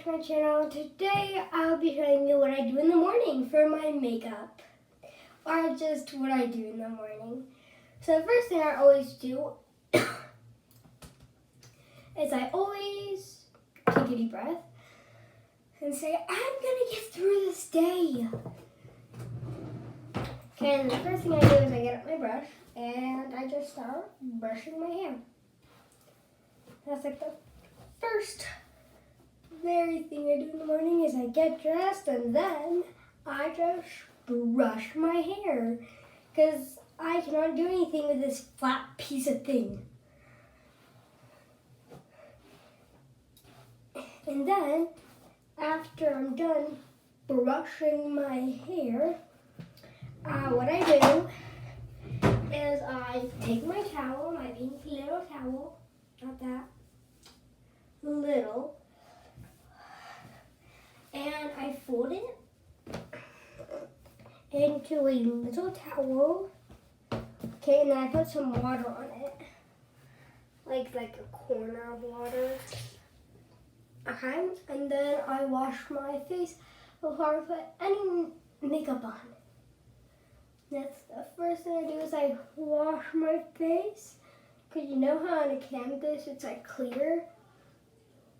to my channel. Today I'll be showing you what I do in the morning for my makeup, or just what I do in the morning. So the first thing I always do is I always take a deep breath and say, I'm gonna get through this day. Okay, and the first thing I do is I get up my brush and I just start brushing my hair. That's like the first very thing I do in the morning is I get dressed and then I just brush my hair because I cannot do anything with this flat piece of thing. And then after I'm done brushing my hair, what I do is I take my towel, my pink little towel, not that, little, and I fold it into a little towel. Okay, and then I put some water on it, like a corner of water. Okay, and then I wash my face before I put any makeup on. That's the first thing I do is I wash my face, because you know how on a canvas it's like clear?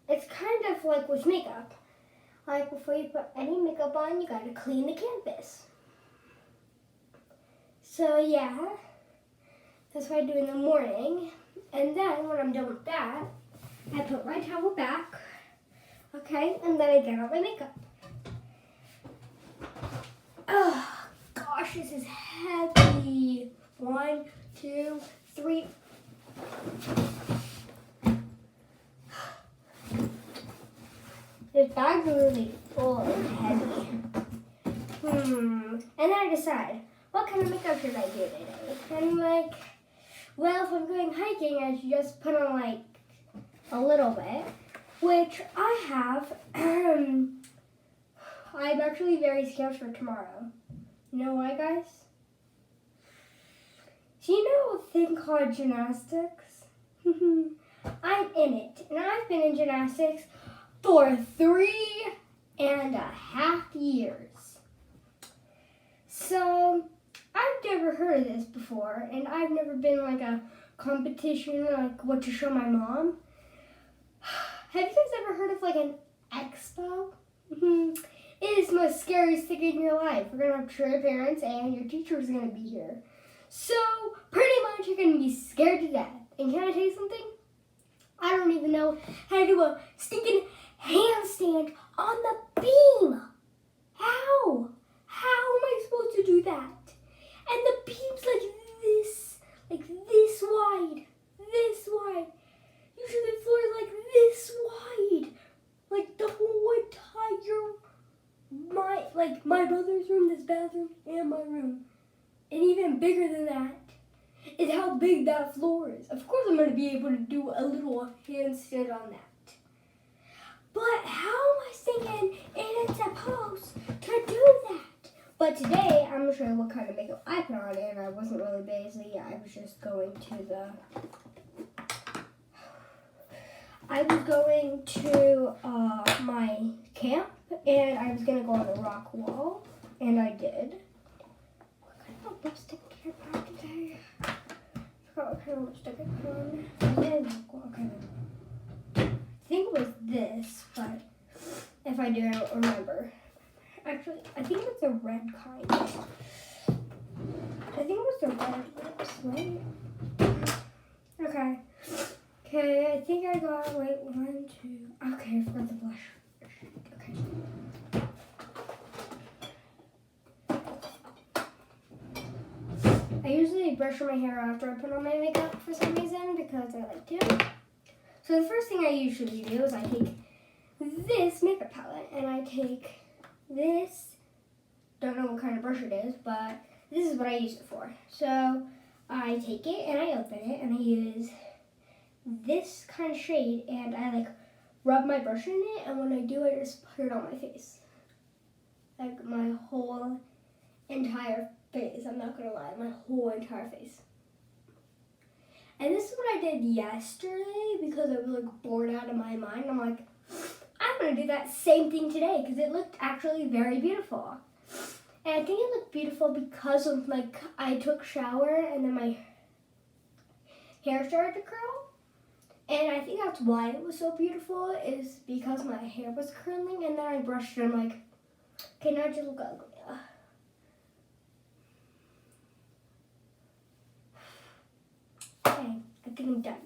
It's kind of like with makeup. Like before you put any makeup on, you gotta clean the canvas. So yeah, that's what I do in the morning. And then when I'm done with that, I put my towel back, okay, and then I get out my makeup. Oh gosh, this is heavy. 1, 2, 3. This bag's really full and heavy. And then I decide, what kind of makeup should I do today? And I'm like, well, if I'm going hiking, I should just put on like a little bit, which I have. I'm actually very scared for tomorrow. You know why, guys? Do you know a thing called gymnastics? I'm in it, and I've been in gymnastics for 3.5 years. So I've never heard of this before, and I've never been like a competition like what to show my mom. Have you guys ever heard of like an expo? It is the most scariest thing in your life. We're gonna have to show your parents and your teacher's gonna be here. So pretty much you're gonna be scared to death. And can I tell you something? I don't even know how to do a stinking handstand on the beam. How? How am I supposed to do that? And the beam's like this wide, this wide. Usually the floor is like this wide. Like the whole entire, my brother's room, this bathroom, and my room. And even bigger than that is how big that floor is. Of course I'm going to be able to do a little handstand on that. But how am I thinking and it's supposed to do that? But today I'm going to show you what kind of makeup I put on, and I wasn't really busy. I was just going to my camp, and I was going to go on a rock wall, and I did. What kind of lipstick did I put on today? I forgot what kind of lipstick I put on. I think it was this, but if I do, I don't remember. Actually, I think it was the red kind. I think it was the red lips, right? Okay. Okay, I think I got, 1, 2. Okay, I forgot the blush. Okay. I usually brush my hair after I put on my makeup for some reason because I like to. So the first thing I usually do is I take this makeup palette and I take this, don't know what kind of brush it is, but this is what I use it for. So I take it and I open it and I use this kind of shade and I rub my brush in it, and when I do, I just put it on my face. Like my whole entire face. I'm not gonna lie, my whole entire face. And this is what I did yesterday because I was bored out of my mind. I'm like, I'm going to do that same thing today because it looked actually very beautiful. And I think it looked beautiful because of like I took a shower and then my hair started to curl. And I think that's why it was so beautiful is because my hair was curling and then I brushed it and I'm like, okay, now it just look ugly. Okay, I think I'm done.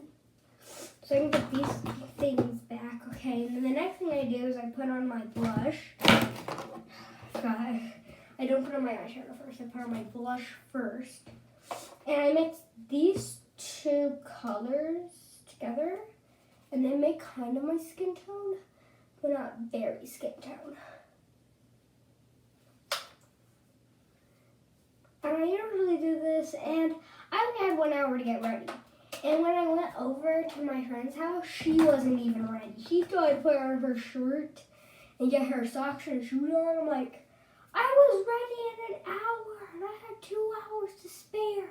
So I can get these things back, okay? And then the next thing I do is I put on my blush. I don't put on my eyeshadow first, I put on my blush first. And I mix these two colors together and they make kind of my skin tone, but not very skin tone. And I usually do this, and I only had 1 hour to get ready. And when I went over to my friend's house, she wasn't even ready. She still had to put on her shirt and get her socks and shoes on. I'm like, I was ready in an hour, and I had 2 hours to spare.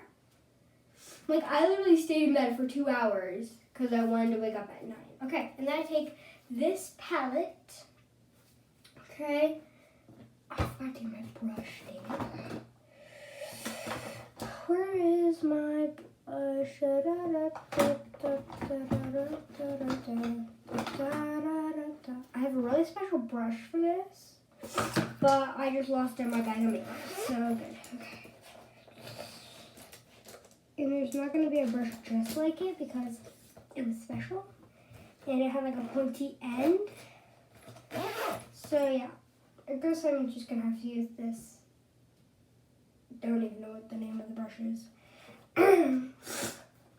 Like, I literally stayed in bed for 2 hours because I wanted to wake up at 9. Okay, and then I take this palette. Okay. Oh, I forgot to get my brush thing. Where is my brush? I have a really special brush for this, but I just lost it in my bag of makeup. So good. Okay. And there's not going to be a brush just like it because it was special. And it had like a pointy end. So yeah, I guess I'm just going to have to use this. Don't even know what the name of the brush is.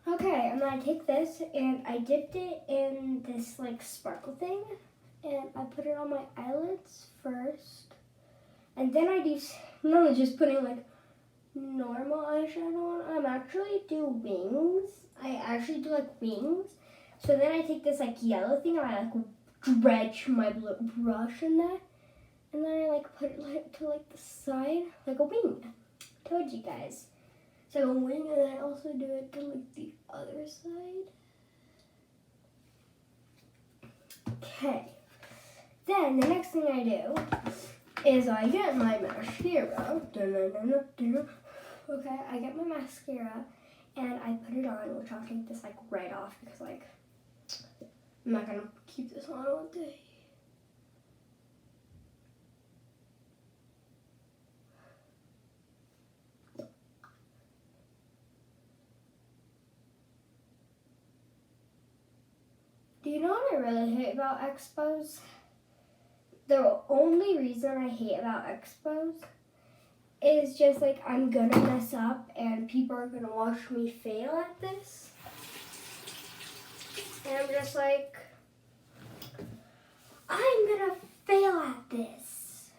Okay, and then I take this and I dipped it in this like sparkle thing. And I put it on my eyelids first. And then I do, no, just putting like normal eyeshadow on. I'm actually do wings. I actually do like wings. So then I take this like yellow thing and I like dredge my brush in that. And then I like put it like to like the side, like a wing. Told you guys. So a wing, and then I also do it to like the other side. Okay. Then the next thing I do is I get my mascara. Okay, I get my mascara and I put it on, which I'll take this like right off because like I'm not gonna keep this on all day. Do you know what I really hate about expos? The only reason I hate about expos is just like I'm gonna mess up and people are gonna watch me fail at this. And I'm just like, I'm gonna fail at this.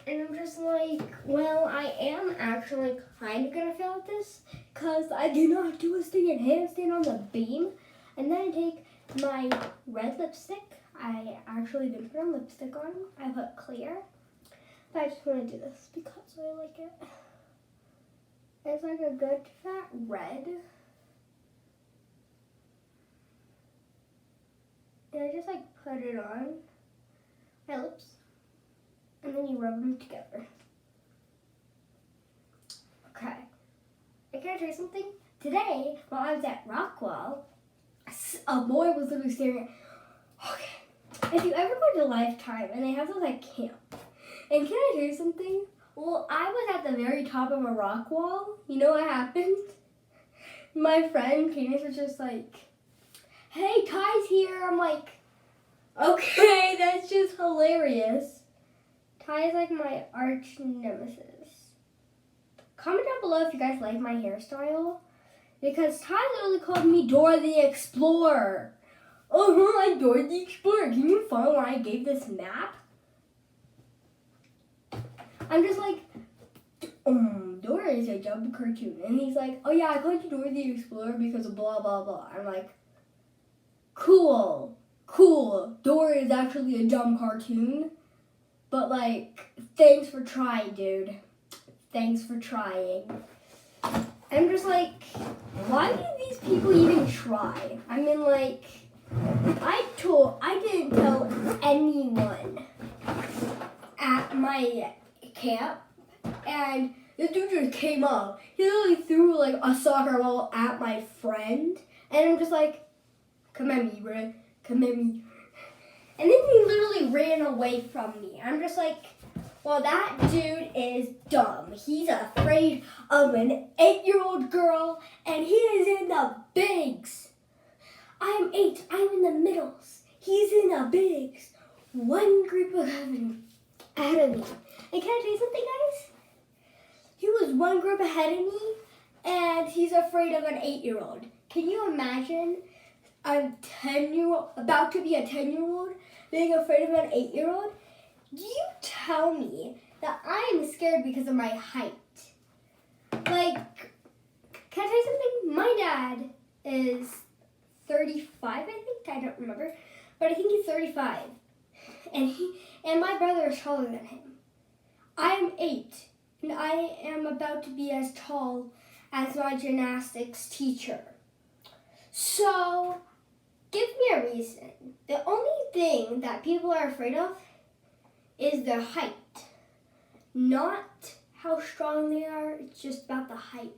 And I'm just like, well, I am actually kind of gonna fail at this because I do not do a stinging handstand on the beam. And then I take my red lipstick. I actually didn't put on lipstick on. I put clear. But I just want to do this because I like it. It's like a good fat red. And I just like put it on my lips. And then you rub them together. Okay. And can I tell you something? Today, while I was at Rockwall, a boy was literally staring at. Okay. If you ever go to Lifetime and they have those like camp, and can I tell you something? Well, I was at the very top of a rock wall. You know what happened? My friend Candace was just like, "Hey, Ty's here." I'm like, okay, that's just hilarious. Ty is like my arch nemesis. Comment down below if you guys like my hairstyle. Because Ty literally called me Dora the Explorer. Oh, I'm Dora the Explorer. Can you find where I gave this map? I'm just like, Dora is a dumb cartoon. And he's like, oh yeah, I called you Dora the Explorer because of blah, blah, blah. I'm like, cool. Dora is actually a dumb cartoon. But like, thanks for trying, dude. Thanks for trying. I'm just like, why do these people even try? I mean, like, I didn't tell any my camp, and this dude just came up. He literally threw like a soccer ball at my friend, and I'm just like, come at me, bro. Come at me. And then he literally ran away from me. I'm just like, well, that dude is dumb. He's afraid of an 8-year-old girl, and he is in the bigs. I'm 8. I'm in the middles. He's in the bigs. One group of heaven ahead of me. And can I tell you something, guys? He was one group ahead of me, and he's afraid of an 8-year-old. Can you imagine about to be a 10-year-old being afraid of an 8-year-old? Do you tell me that I am scared because of my height? Like, can I tell you something? My dad is 35, I think. I don't remember. But I think he's 35. And my brother is taller than him. I'm 8. And I am about to be as tall as my gymnastics teacher. So, give me a reason. The only thing that people are afraid of is their height. Not how strong they are, it's just about the height.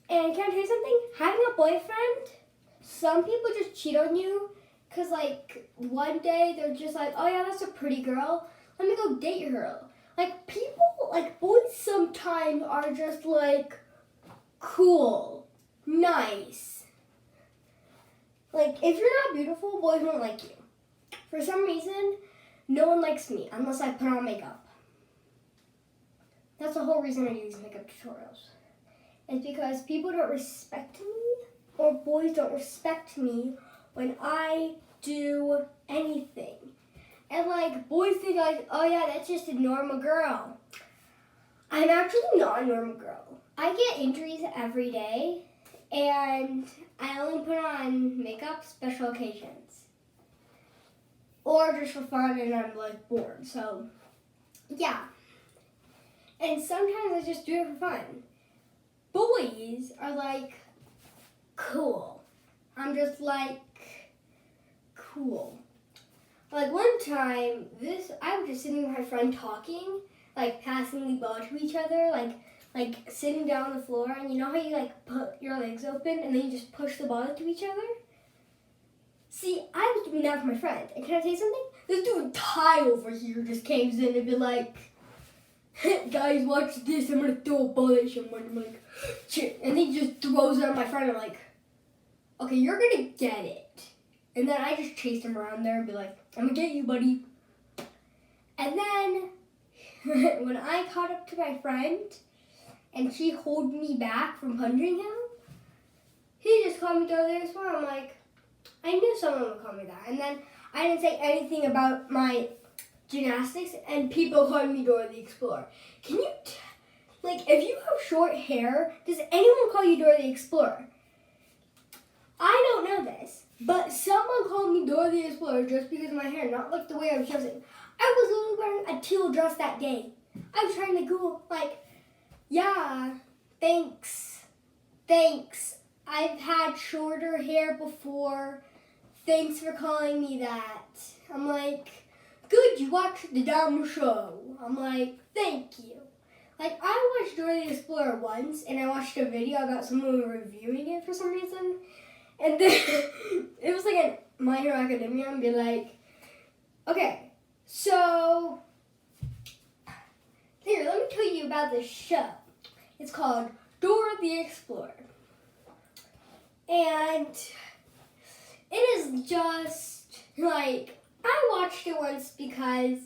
And can I tell you something? Having a boyfriend, some people just cheat on you because, like, one day they're just like, oh yeah, that's a pretty girl. Let me go date her. Like, people, like, boys sometimes are just, like, cool, nice. Like, if you're not beautiful, boys won't like you. For some reason, no one likes me unless I put on makeup. That's the whole reason I do these makeup tutorials. It's because people don't respect me, or boys don't respect me when I do anything. And like, boys think like, oh yeah, that's just a normal girl. I'm actually not a normal girl. I get injuries every day, and I only put on makeup special occasions. Or just for fun and I'm like bored, so yeah. And sometimes I just do it for fun. Boys are like, cool. I'm just like, cool. Like one time, I was just sitting with my friend talking, like passing the ball to each other, like sitting down on the floor, and you know how you like put your legs open and then you just push the ball to each other? See, I was doing that for my friend. And can I tell you something? This dude Ty over here just came in and be like, guys, watch this. I'm going to throw a ball at someone. I'm like, shit. And he just throws it at my friend. I'm like, okay, you're going to get it. And then I just chased him around there and be like, I'm going to get you, buddy. And then when I caught up to my friend and she held me back from punching him, he just called me the other as well. I'm like, I knew someone would call me that. And then I didn't say anything about my gymnastics, and people called me Dora the Explorer. Can you, if you have short hair, does anyone call you Dora the Explorer? I don't know this, but someone called me Dora the Explorer just because of my hair, not like the way I was dressing. I was literally wearing a teal dress that day. I was trying to go yeah, thanks. I've had shorter hair before. Thanks for calling me that. I'm like, good, you watched the damn show. I'm like, thank you. Like, I watched Dora the Explorer once, and I watched a video about someone reviewing it for some reason. And then it was like a My Hero Academia, and be like, okay, so here, let me tell you about this show. It's called Dora the Explorer. And it is just, like, I watched it once because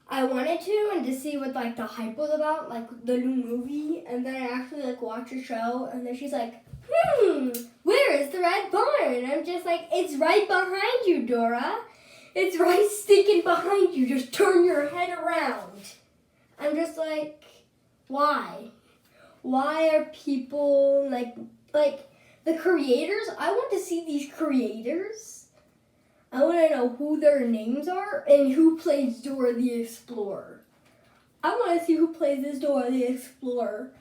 I wanted to and to see what, like, the hype was about, like, the new movie. And then I actually, like, watched the show, and then she's like, where is the red barn? And I'm just like, it's right behind you, Dora. It's right sticking behind you. Just turn your head around. I'm just like, why? Why are people, like, the creators? I want to see these creators. I want to know who their names are and who plays Dora the Explorer. I want to see who plays this Dora the Explorer.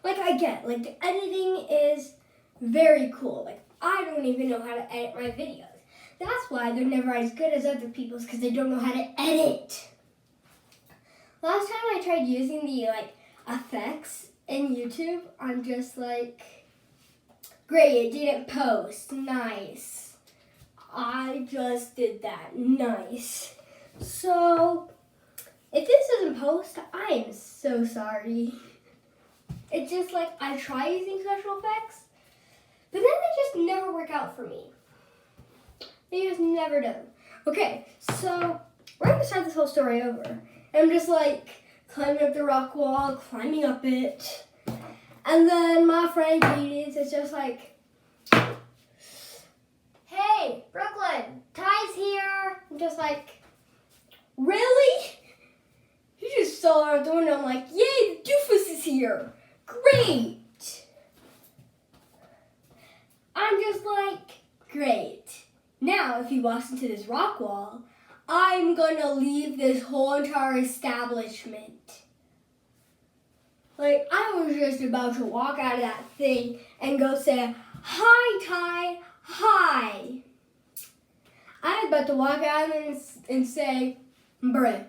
Like, I get, like, the editing is very cool. Like, I don't even know how to edit my videos. That's why why they're never as good as other people's, because they don't know how to edit. Last time I tried using the effects in YouTube, I'm just like, great, it didn't post. Nice. I just did that. Nice. So, if this doesn't post, I am so sorry. It's just like I try using special effects, but then they just never work out for me. They just never do. Okay, so we're going to start this whole story over. And I'm just like climbing up the rock wall, climbing up it. And then my friend Cadence is just like, hey, Brooklyn, Ty's here. I'm just like, really? He just saw her out the window. I'm like, yay, the doofus is here. Great. I'm just like, great. Now, if he walks into this rock wall, I'm gonna leave this whole entire establishment. Like, I was just about to walk out of that thing and go say, hi, Ty, hi. I was about to walk out and say, bruh.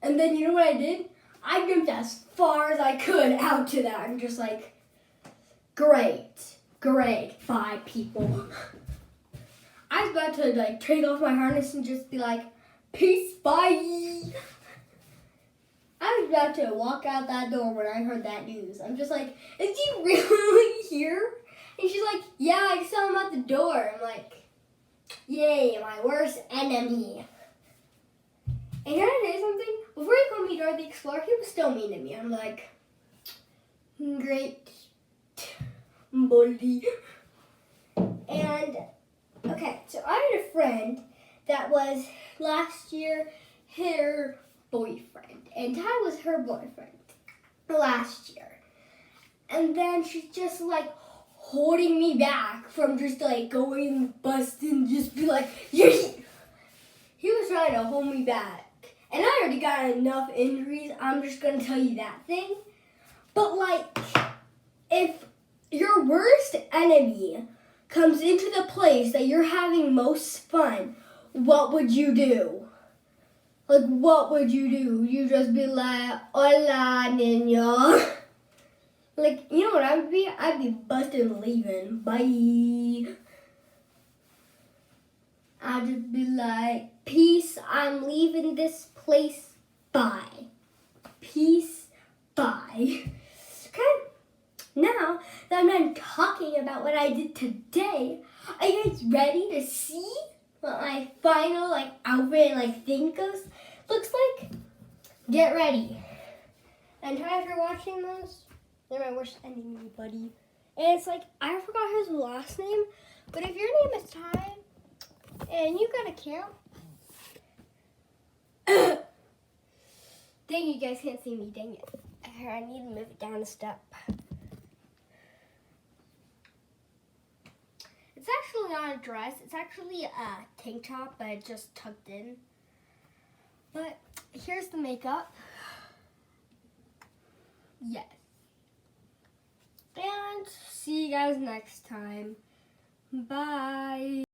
And then you know what I did? I jumped as far as I could out to that. I'm just like, great, bye, people. I was about to take off my harness and just be like, peace, bye. I was about to walk out that door when I heard that news. I'm just like, is he really here? And she's like, yeah, I saw him at the door. I'm like, yay, my worst enemy. And can I say something? Before he called me Dora the Explorer, he was still mean to me. I'm like, great, bully. And, okay, so I had a friend that was last year her boyfriend. And Ty was her boyfriend last year. And then she's just like holding me back from just like going and busting, just be like, yay! He was trying to hold me back. And I already got enough injuries, I'm just going to tell you that thing. But like, if your worst enemy comes into the place that you're having most fun, what would you do? Like, what would you do? You just be like, hola, niño. Like, you know what I would be? I'd be busted and leaving. Bye. I'd just be like, peace, I'm leaving this place. Bye. Peace, bye. Okay? Now that I'm done talking about what I did today, are you guys ready to see what my final outfit and thing looks like? Get ready. And Ty, if you're watching this, they're my worst enemy, buddy. And it's like, I forgot his last name, but if your name is Ty and you got a camp, dang, you guys can't see me, dang it. Here, I need to move it down a step. It's actually not a dress. It's actually a tank top, but it's just tucked in. But here's the makeup. Yes. And see you guys next time. Bye.